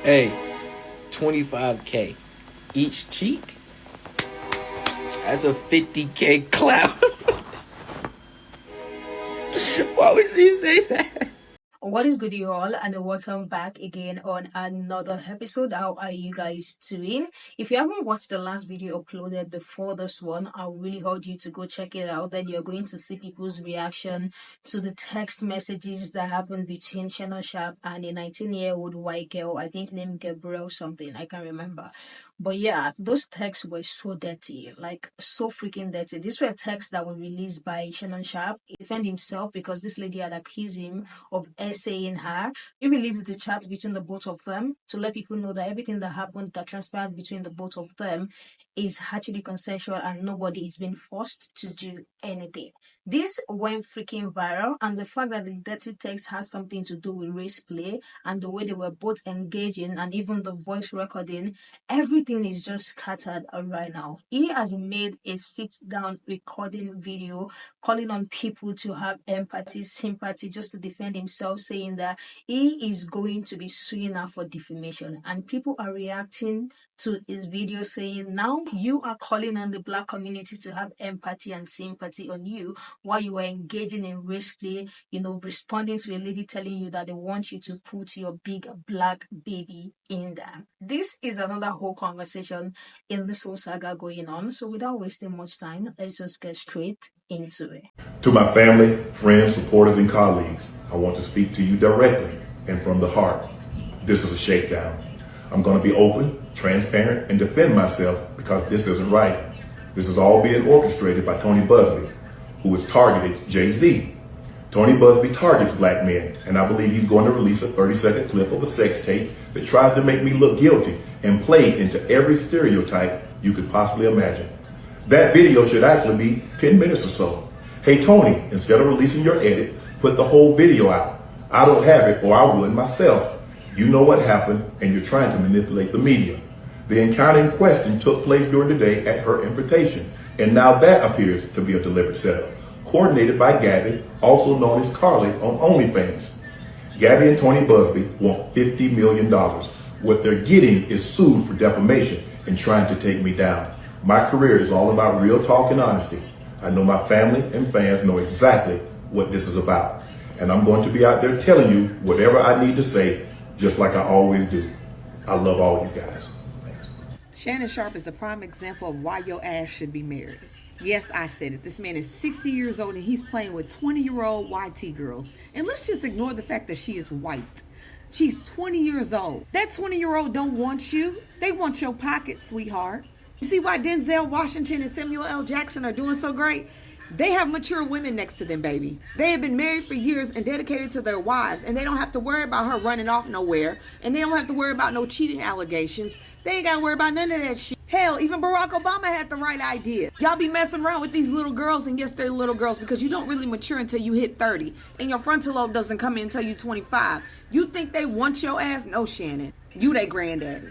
Hey, 25K each cheek? That's a 50K clap. Why would she say that? What is good, you all, and welcome back again on another episode. How are you guys doing? If you haven't watched the last video uploaded before this one, I really urge you to go check it out. Then you're going to see people's reaction to the text messages that happened between Shannon Sharpe and a 19-year-old white girl, I think named Gabrielle something, I can't remember. But yeah, those texts were so dirty, like so freaking dirty. These were texts that were released by Shannon Sharpe. He defended himself because this lady had accused him of essaying her. He released the chat between the both of them to let people know that everything that happened, that transpired between the both of them, is actually consensual and nobody is being forced to do anything. This went freaking viral, and the fact that the dirty text has something to do with race play and the way they were both engaging and even the voice recording, everything is just scattered right now. He has made a sit down recording video calling on people to have empathy, sympathy, just to defend himself, saying that he is going to be suing her for defamation. And people are reacting to his video saying, now you are calling on the black community to have empathy and sympathy on you while you were engaging in race play, responding to a lady telling you that they want you to put your big black baby in there. This is another whole conversation in this whole saga going on. So without wasting much time, let's just get straight into it. To my family, friends, supporters, and colleagues, I want to speak to you directly and from the heart. This is a shakedown. I'm going to be open, transparent, and defend myself because this isn't right. This is all being orchestrated by Tony Busby, who has targeted Jay-Z. Tony Busby targets black men, and I believe he's going to release a 30-second clip of a sex tape that tries to make me look guilty and play into every stereotype you could possibly imagine. That video should actually be 10 minutes or so. Hey Tony, instead of releasing your edit, put the whole video out. I don't have it, or I would myself. You know what happened, and you're trying to manipulate the media. The encounter in question took place during the day at her invitation, and now that appears to be a deliberate setup, coordinated by Gabby, also known as Carly on OnlyFans. Gabby and Tony Busby want $50 million. What they're getting is sued for defamation and trying to take me down. My career is all about real talk and honesty. I know my family and fans know exactly what this is about. And I'm going to be out there telling you whatever I need to say, just like I always do. I love all you guys. Thanks. Shannon Sharpe is the prime example of why your ass should be married. Yes, I said it. This man is 60 years old and he's playing with 20-year-old YT girls. And let's just ignore the fact that she is white. She's 20 years old. That 20-year-old don't want you. They want your pocket, sweetheart. You see why Denzel Washington and Samuel L. Jackson are doing so great? They have mature women next to them, baby. They have been married for years and dedicated to their wives, and they don't have to worry about her running off nowhere, and they don't have to worry about no cheating allegations. They ain't got to worry about none of that shit. Hell, even Barack Obama had the right idea. Y'all be messing around with these little girls, and yes, they're little girls, because you don't really mature until you hit 30, and your frontal lobe doesn't come in until you're 25. You think they want your ass? No, Shannon. You they granddaddy.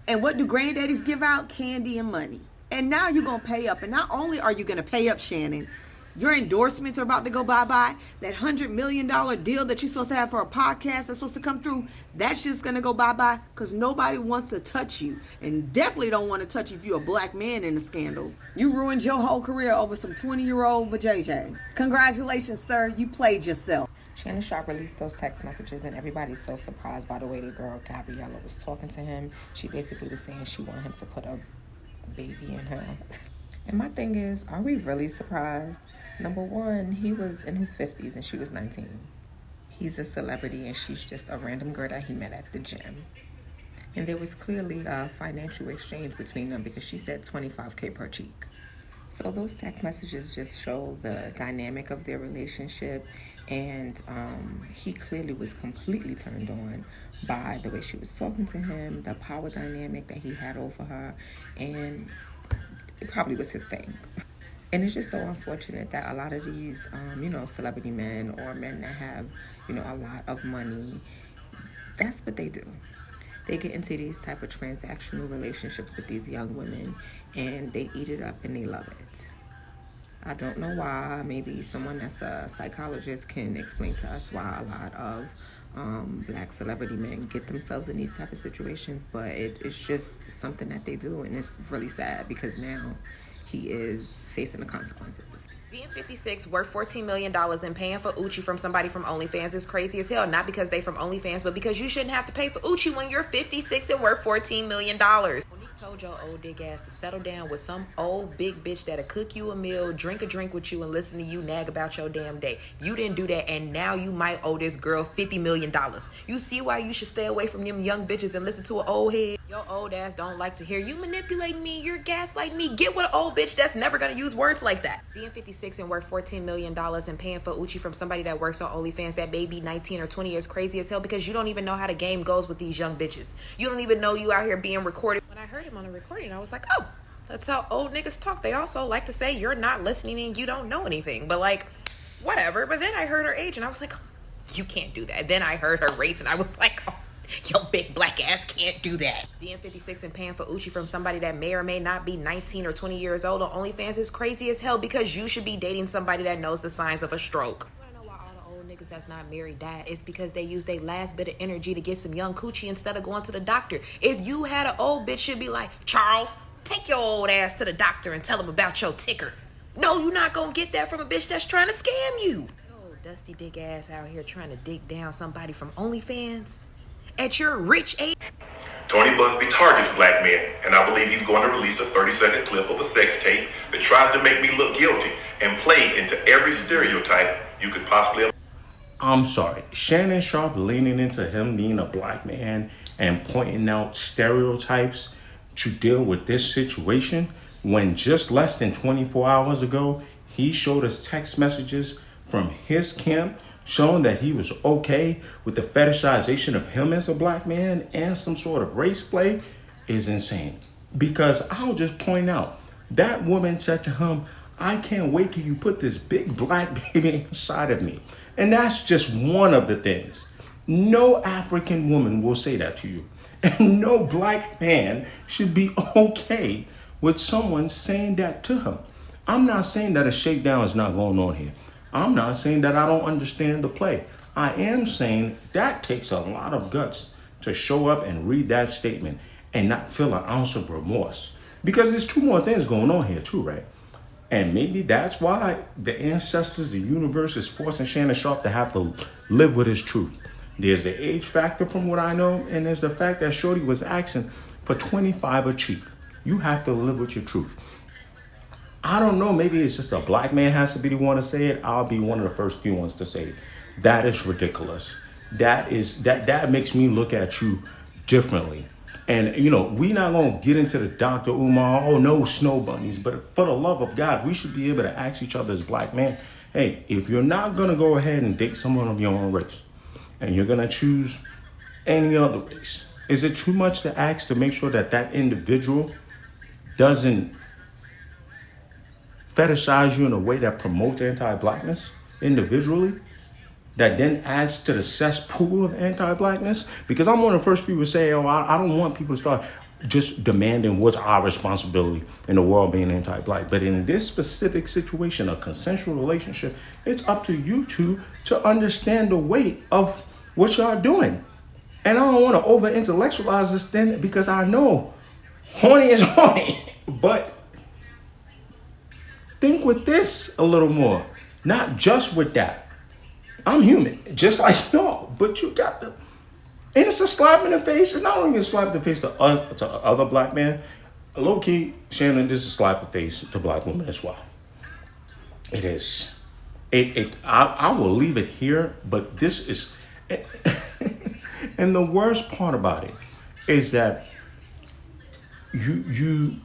And what do granddaddies give out? Candy and money. And now you're going to pay up. And not only are you going to pay up, Shannon, your endorsements are about to go bye-bye. That $100 million deal that you're supposed to have for a podcast that's supposed to come through, that's just going to go bye-bye because nobody wants to touch you. And definitely don't want to touch you if you're a black man in a scandal. You ruined your whole career over some 20-year-old vajayjay. Congratulations, sir. You played yourself. Shannon Sharpe released those text messages, and everybody's so surprised by the way the girl Gabriella was talking to him. She basically was saying she wanted him to put a baby in her. And my thing is, are we really surprised? Number one, he was in his 50s and she was 19. He's a celebrity and she's just a random girl that he met at the gym. And there was clearly a financial exchange between them because she said 25K per cheek. So those text messages just show the dynamic of their relationship, and he clearly was completely turned on by the way she was talking to him, the power dynamic that he had over her, and it probably was his thing. And it's just so unfortunate that a lot of these, celebrity men or men that have, a lot of money, that's what they do. They get into these type of transactional relationships with these young women, and they eat it up and they love it. I don't know why. Maybe someone that's a psychologist can explain to us why a lot of black celebrity men get themselves in these type of situations, but it's just something that they do, and it's really sad because now he is facing the consequences. Being 56, worth $14 million, and paying for Uchi from somebody from OnlyFans is crazy as hell. Not because they from OnlyFans, but because you shouldn't have to pay for Uchi when you're 56 and worth $14 million. Monique told your old dick ass to settle down with some old big bitch that'll cook you a meal, drink a drink with you, and listen to you nag about your damn day. You didn't do that, and now you might owe this girl $50 million. You see why you should stay away from them young bitches and listen to an old head? Your old ass don't like to hear you manipulating me, you're gaslighting me. Get with an old bitch that's never gonna use words like that. Being 56 and worth $14 million and paying for Uchi from somebody that works on OnlyFans that may be 19 or 20 years crazy as hell because you don't even know how the game goes with these young bitches. You don't even know you out here being recorded. When I heard him on the recording, I was like, oh, that's how old niggas talk. They also like to say you're not listening and you don't know anything. But like, whatever. But then I heard her age and I was like, you can't do that. Then I heard her race and I was like, oh, your big black ass can't do that. Being 56 and paying for Uchi from somebody that may or may not be 19 or 20 years old on OnlyFans is crazy as hell because you should be dating somebody that knows the signs of a stroke. You wanna know why all the old niggas that's not married died? It's because they use their last bit of energy to get some young coochie instead of going to the doctor. If you had an old bitch, should be like, Charles, take your old ass to the doctor and tell him about your ticker. No, you're not gonna get that from a bitch that's trying to scam you. Yo, dusty dick ass out here trying to dig down somebody from OnlyFans at your rich age. Tony Busby targets black men, and I believe he's going to release a 30-second clip of a sex tape that tries to make me look guilty and play into every stereotype you could possibly. I'm sorry, Shannon Sharpe leaning into him being a black man and pointing out stereotypes to deal with this situation when just less than 24 hours ago, he showed us text messages from his camp showing that he was okay with the fetishization of him as a black man and some sort of race play is insane. Because I'll just point out, that woman said to him, I can't wait till you put this big black baby inside of me. And that's just one of the things. No African woman will say that to you. And no black man should be okay with someone saying that to him. I'm not saying that a shakedown is not going on here. I'm not saying that I don't understand the play. I am saying that takes a lot of guts to show up and read that statement and not feel an ounce of remorse. Because there's two more things going on here too, right? And maybe that's why the ancestors, the universe is forcing Shannon Sharpe to have to live with his truth. There's the age factor from what I know, and there's the fact that Shorty was asking for 25 a cheek. You have to live with your truth. I don't know, maybe it's just a black man has to be the one to say it. I'll be one of the first few ones to say it. That is ridiculous. That makes me look at you differently. And you know, we not gonna get into the Dr. Umar, oh no snow bunnies, but for the love of God, we should be able to ask each other as black men, hey, if you're not gonna go ahead and date someone of your own race, and you're gonna choose any other race, is it too much to ask to make sure that that individual doesn't fetishize you in a way that promotes anti-blackness individually, that then adds to the cesspool of anti-blackness? Because I'm one of the first people to say, oh, I don't want people to start just demanding what's our responsibility in the world being anti-black. But in this specific situation, a consensual relationship, it's up to you two to understand the weight of what y'all doing. And I don't want to over-intellectualize this thing because I know horny is horny, but think with this a little more, not just with that. I'm human, just like y'all, but you got the, and it's a slap in the face. It's not only a slap in the face to other black men. Low key, Shannon, this is a slap in the face to black women as well. It is. I will leave it here, but this is, and the worst part about it is that you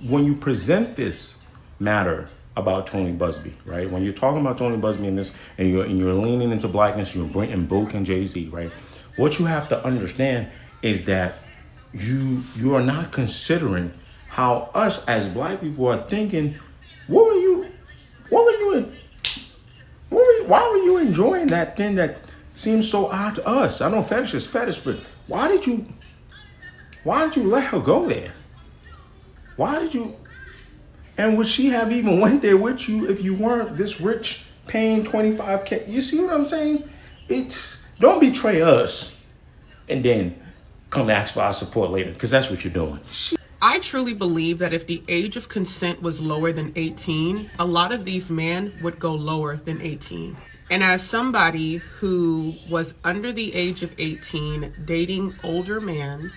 when you present this matter about Tony Busby, right? When you're talking about Tony Busby in this, and you're leaning into blackness, you're bringing Book and Jay-Z, right? What you have to understand is that you are not considering how us as black people are thinking. Why were you enjoying that thing that seems so odd to us? I know fetish is fetish, but why did you let her go there? Why did you? And would she have even went there with you if you weren't this rich, paying $25K? You see what I'm saying? Don't betray us and then come ask for our support later, because that's what you're doing. I truly believe that if the age of consent was lower than 18, a lot of these men would go lower than 18. And as somebody who was under the age of 18 dating older men,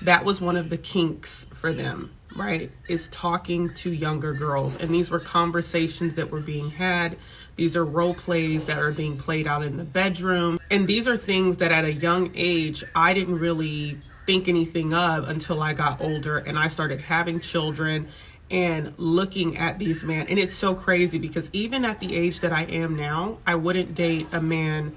that was one of the kinks for them, right? Is talking to younger girls. And these were conversations that were being had. These are role plays that are being played out in the bedroom. And these are things that at a young age, I didn't really think anything of until I got older and I started having children and looking at these men. And it's so crazy because even at the age that I am now, I wouldn't date a man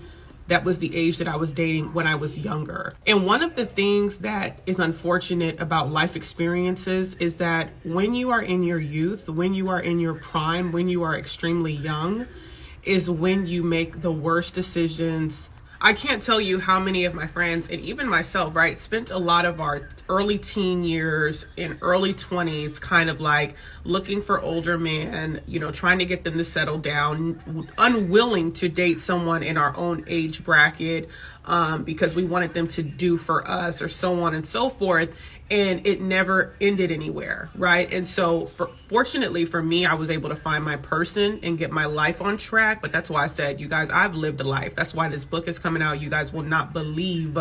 that was the age that I was dating when I was younger. And one of the things that is unfortunate about life experiences is that when you are in your youth, when you are in your prime, when you are extremely young, is when you make the worst decisions. I can't tell you how many of my friends and even myself, right, spent a lot of our early teen years and early 20s kind of like looking for older men, you know, trying to get them to settle down, unwilling to date someone in our own age bracket because we wanted them to do for us or so on and so forth. And it never ended anywhere, right? And so fortunately for me, I was able to find my person and get my life on track. But that's why I said, you guys, I've lived a life. That's why this book is coming out. You guys will not believe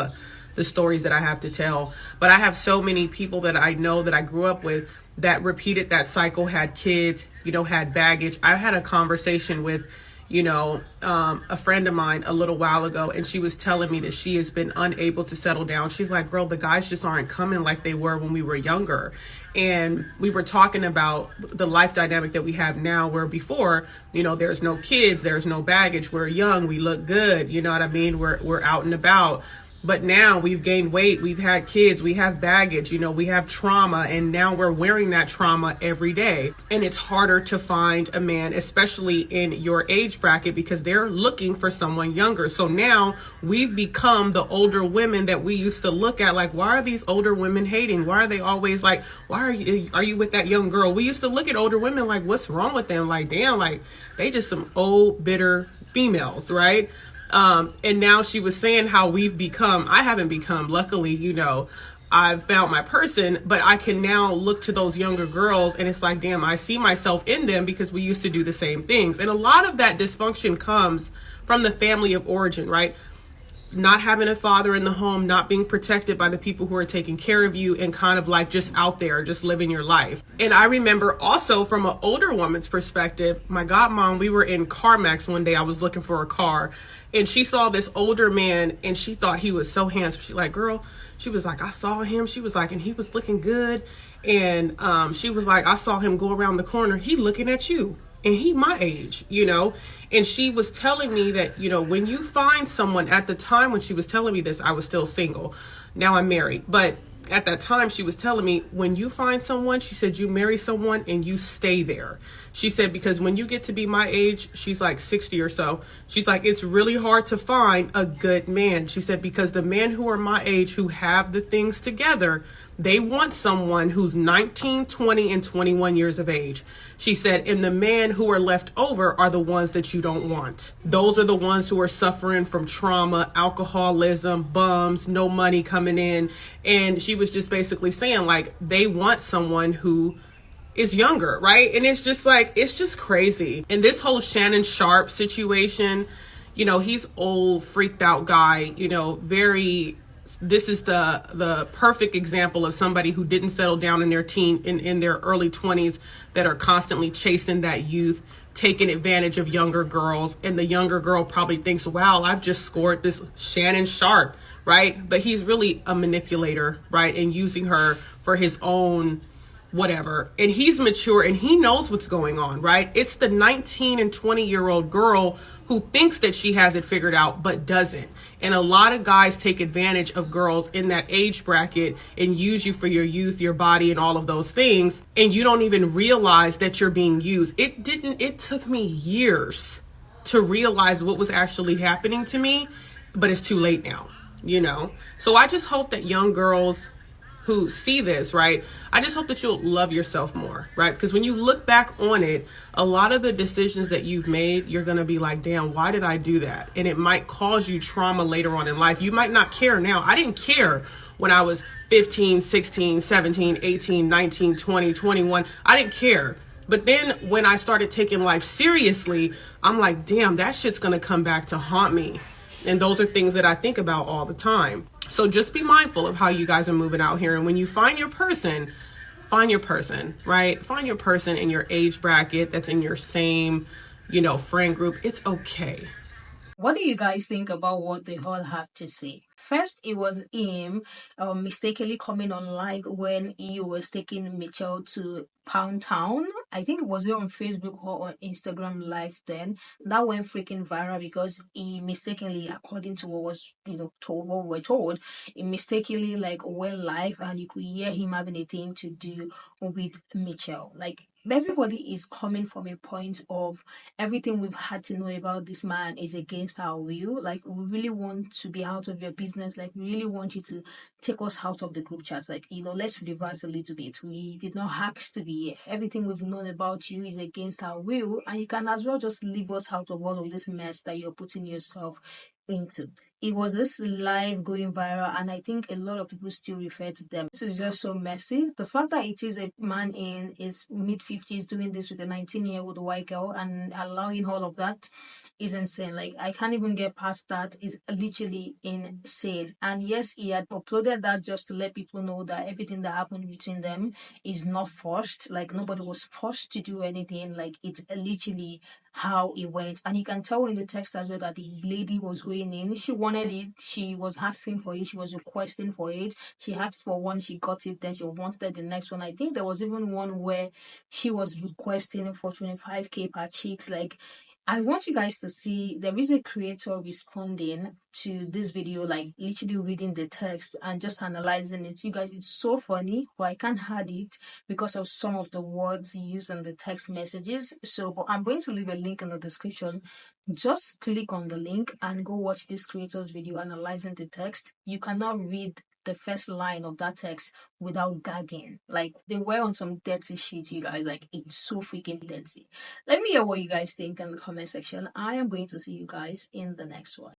the stories that I have to tell. But I have so many people that I know that I grew up with that repeated that cycle, had kids, you know, had baggage. I had a conversation with, you know, a friend of mine a little while ago, and she was telling me that she has been unable to settle down. She's like, girl, the guys just aren't coming like they were when we were younger. And we were talking about the life dynamic that we have now, where before, you know, there's no kids, there's no baggage. We're young, we look good. You know what I mean? We're out and about. But now we've gained weight, we've had kids, we have baggage, you know, we have trauma, and now we're wearing that trauma every day. And it's harder to find a man, especially in your age bracket, because they're looking for someone younger. So now we've become the older women that we used to look at like, why are these older women hating? Why are they always like, why are you with that young girl? We used to look at older women like, what's wrong with them? Like, damn, like they just some old, bitter females, right? And now she was saying how we've become, I haven't become, luckily, you know, I've found my person, but I can now look to those younger girls and it's like, damn, I see myself in them because we used to do the same things. And a lot of that dysfunction comes from the family of origin, right? Not having a father in the home, not being protected by the people who are taking care of you, and kind of like just out there, just living your life. And I remember also from an older woman's perspective, my godmom, we were in CarMax one day, I was looking for a car, and she saw this older man and she thought he was so handsome. She's like, girl, she was like, I saw him. She was like, and he was looking good. And she was like, I saw him go around the corner. He looking at you. And he my age, you know. And she was telling me that, you know, when you find someone, at the time when she was telling me this, I was still single. Now I'm married. But at that time, she was telling me, when you find someone, she said, you marry someone and you stay there. She said, because when you get to be my age, she's like 60 or so. She's like, it's really hard to find a good man. She said, because the men who are my age, who have the things together, they want someone who's 19, 20, and 21 years of age. She said, and the men who are left over are the ones that you don't want. Those are the ones who are suffering from trauma, alcoholism, bums, no money coming in. And she was just basically saying, like, they want someone who is younger, right? And it's just like, it's just crazy. And this whole Shannon Sharpe situation, you know, he's old, freaked out guy, you know, this is the perfect example of somebody who didn't settle down in their in their early 20s, that are constantly chasing that youth, taking advantage of younger girls. And the younger girl probably thinks, wow, I've just scored this Shannon Sharpe, right? But he's really a manipulator, right? And using her for his own whatever. And he's mature and he knows what's going on, right? It's the 19 and 20-year-old girl who thinks that she has it figured out, but doesn't. And a lot of guys take advantage of girls in that age bracket and use you for your youth, your body, and all of those things. And you don't even realize that you're being used. It took me years to realize what was actually happening to me, but it's too late now, you know? So I just hope that young girls who see this, right, I just hope that you'll love yourself more, right? Because when you look back on it, a lot of the decisions that you've made, you're going to be like, damn, why did I do that? And it might cause you trauma later on in life. You might not care now. I didn't care when I was 15, 16, 17, 18, 19, 20, 21. I didn't care. But then when I started taking life seriously, I'm like, damn, that shit's going to come back to haunt me. And those are things that I think about all the time. So just be mindful of how you guys are moving out here. And when you find your person, right? Find your person in your age bracket that's in your same, friend group. It's okay. What do you guys think about what they all have to say? First, it was him mistakenly coming on live when he was taking Mitchell to Pound Town. I think it was on Facebook or on Instagram live then. That went freaking viral because he mistakenly, according to what was, told, what we were told, he mistakenly went live and you could hear him having a thing to do with Mitchell. Everybody is coming from a point of everything we've had to know about this man is against our will. We really want to be out of your business. We really want you to take us out of the group chats. Let's reverse a little bit. We did not ask to be here. Everything we've known about you is against our will, and you can as well just leave us out of all of this mess that you're putting yourself into. It was this live going viral, and I think a lot of people still refer to them. This is just so messy. The fact that it is a man in his mid-50s doing this with a 19-year-old white girl and allowing all of that is insane. I can't even get past that. It's literally insane. And yes, he had uploaded that just to let people know that everything that happened between them is not forced. Nobody was forced to do anything. It's literally how it went. And you can tell in the text as well that the lady was going in. She wanted it. She was asking for it. She was requesting for it. She asked for one. She got it. Then she wanted the next one. I think there was even one where she was requesting for 25K per cheeks. I want you guys to see there is a creator responding to this video, literally reading the text and just analyzing it. You guys, it's so funny, but I can't add it because of some of the words used in the text messages. So, but I'm going to leave a link in the description. Just click on the link and go watch this creator's video analyzing the text. You cannot read the first line of that text without gagging. They were on some dirty shit, you guys. It's so freaking dirty. Let me hear what you guys think in the comment section. I am going to see you guys in the next one.